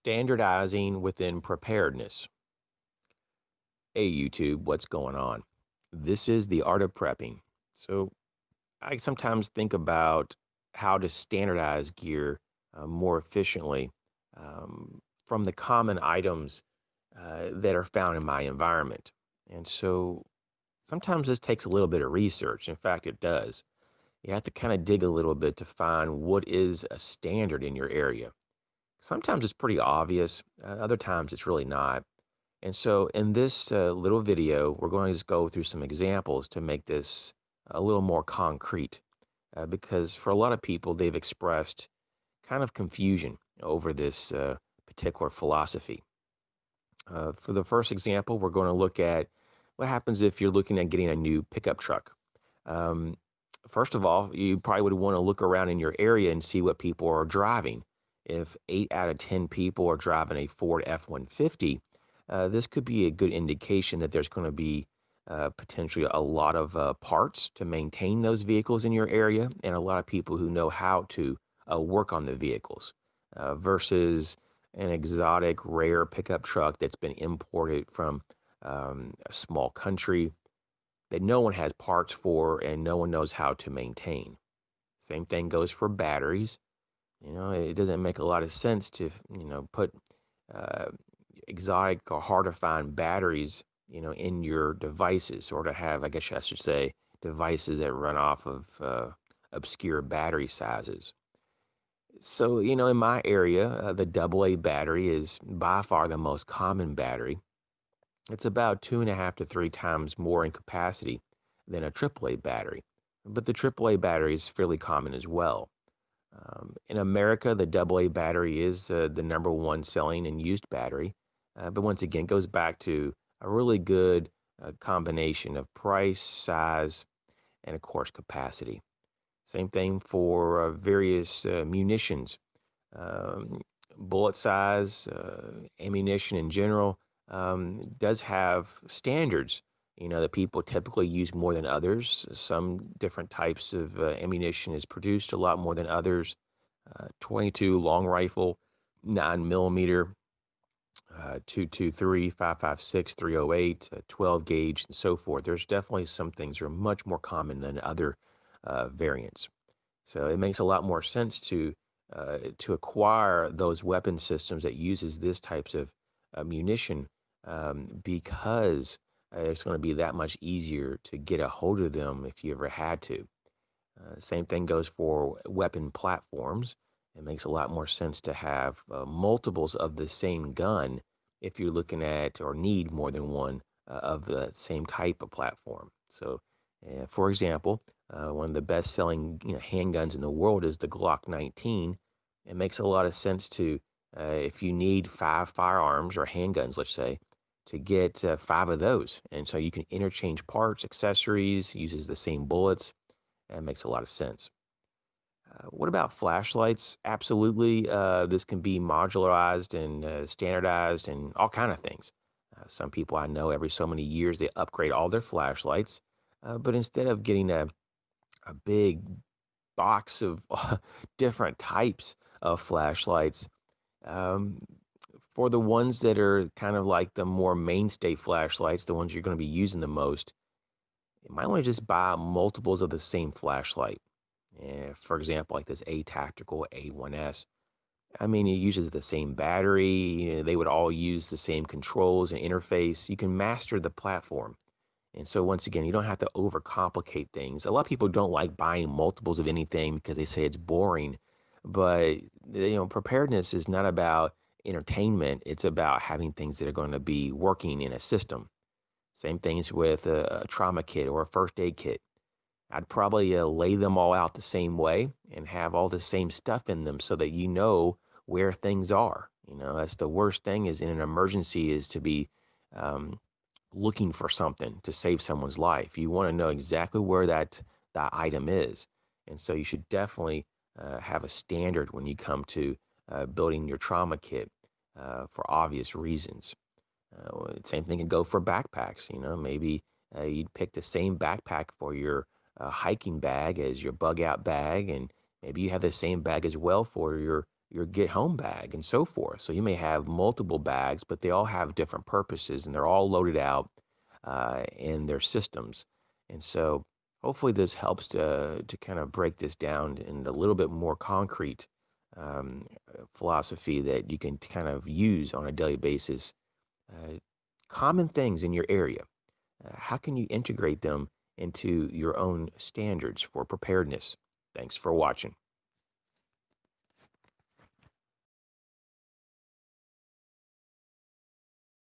Standardizing within preparedness. Hey YouTube, what's going on? This is the art of prepping. So I sometimes think about how to standardize gear more efficiently from the common items that are found in my environment. And so sometimes this takes a little bit of research. In fact, it does. You have to kind of dig a little bit to find what is a standard in your area. Sometimes it's pretty obvious, other times it's really not. And so in this little video, we're going to just go through some examples to make this a little more concrete. Because for a lot of people, they've expressed kind of confusion over this particular philosophy. For the first example, we're going to look at what happens if you're looking at getting a new pickup truck. Um, First of all, you probably would want to look around in your area and see what people are driving. If 8 out of 10 people are driving a Ford F-150, this could be a good indication that there's going to be potentially a lot of parts to maintain those vehicles in your area and a lot of people who know how to work on the vehicles versus an exotic, rare pickup truck that's been imported from a small country that no one has parts for and no one knows how to maintain. Same thing goes for batteries. It doesn't make a lot of sense to, put uh, exotic or hard to find batteries, in your devices, or to have, I guess I should say, devices that run off of obscure battery sizes. So, in my area, the AA battery is by far the most common battery. It's about 2.5 to 3 times more in capacity than a AAA battery. But the AAA battery is fairly common as well. In America, the AA battery is the number one selling and used battery. But once again, it goes back to a really good combination of price, size, and of course, capacity. Same thing for various munitions, um, bullet size, ammunition in general does have standards, that people typically use more than others. Some different types of ammunition is produced a lot more than others. 22 long rifle, 9 millimeter, 223, 5.56, 308, 12 gauge, and so forth. There's definitely some things that are much more common than other variants. So it makes a lot more sense to acquire those weapon systems that uses this types of munition because it's going to be that much easier to get a hold of them if you ever had to. Same thing goes for weapon platforms. It makes a lot more sense to have multiples of the same gun if you're looking at or need more than one of the same type of platform. So, for example, one of the best-selling handguns in the world is the Glock 19. It makes a lot of sense to, if you need 5 firearms or handguns, let's say, to get 5 of those. And so you can interchange parts, accessories, uses the same bullets. That makes a lot of sense. What about flashlights? Absolutely, this can be modularized and standardized and all kind of things. Some people I know every so many years they upgrade all their flashlights, but instead of getting a big box of different types of flashlights, um, for the ones that are kind of like the more mainstay flashlights, the ones you're going to be using the most, you might want to just buy multiples of the same flashlight. For example, like this A Tactical A1S. I mean, it uses the same battery. They would all use the same controls and interface. You can master the platform. And so once again, you don't have to overcomplicate things. A lot of people don't like buying multiples of anything because they say it's boring. But preparedness is not about entertainment. It's about having things that are going to be working in a system. Same things with a trauma kit or a first aid kit. I'd probably lay them all out the same way and have all the same stuff in them so that you know where things are. That's the worst thing is in an emergency is to be um, looking for something to save someone's life. You want to know exactly where that item is. And so you should definitely have a standard when you come to building your trauma kit for obvious reasons. Same thing can go for backpacks. Maybe you'd pick the same backpack for your hiking bag as your bug out bag, and maybe you have the same bag as well for your your get home bag and so forth. So you may have multiple bags, but they all have different purposes and they're all loaded out in their systems. And so hopefully this helps to kind of break this down in a little bit more concrete philosophy that you can kind of use on a daily basis. Uh, Common things in your area. How can you integrate them into your own standards for preparedness? Thanks for watching.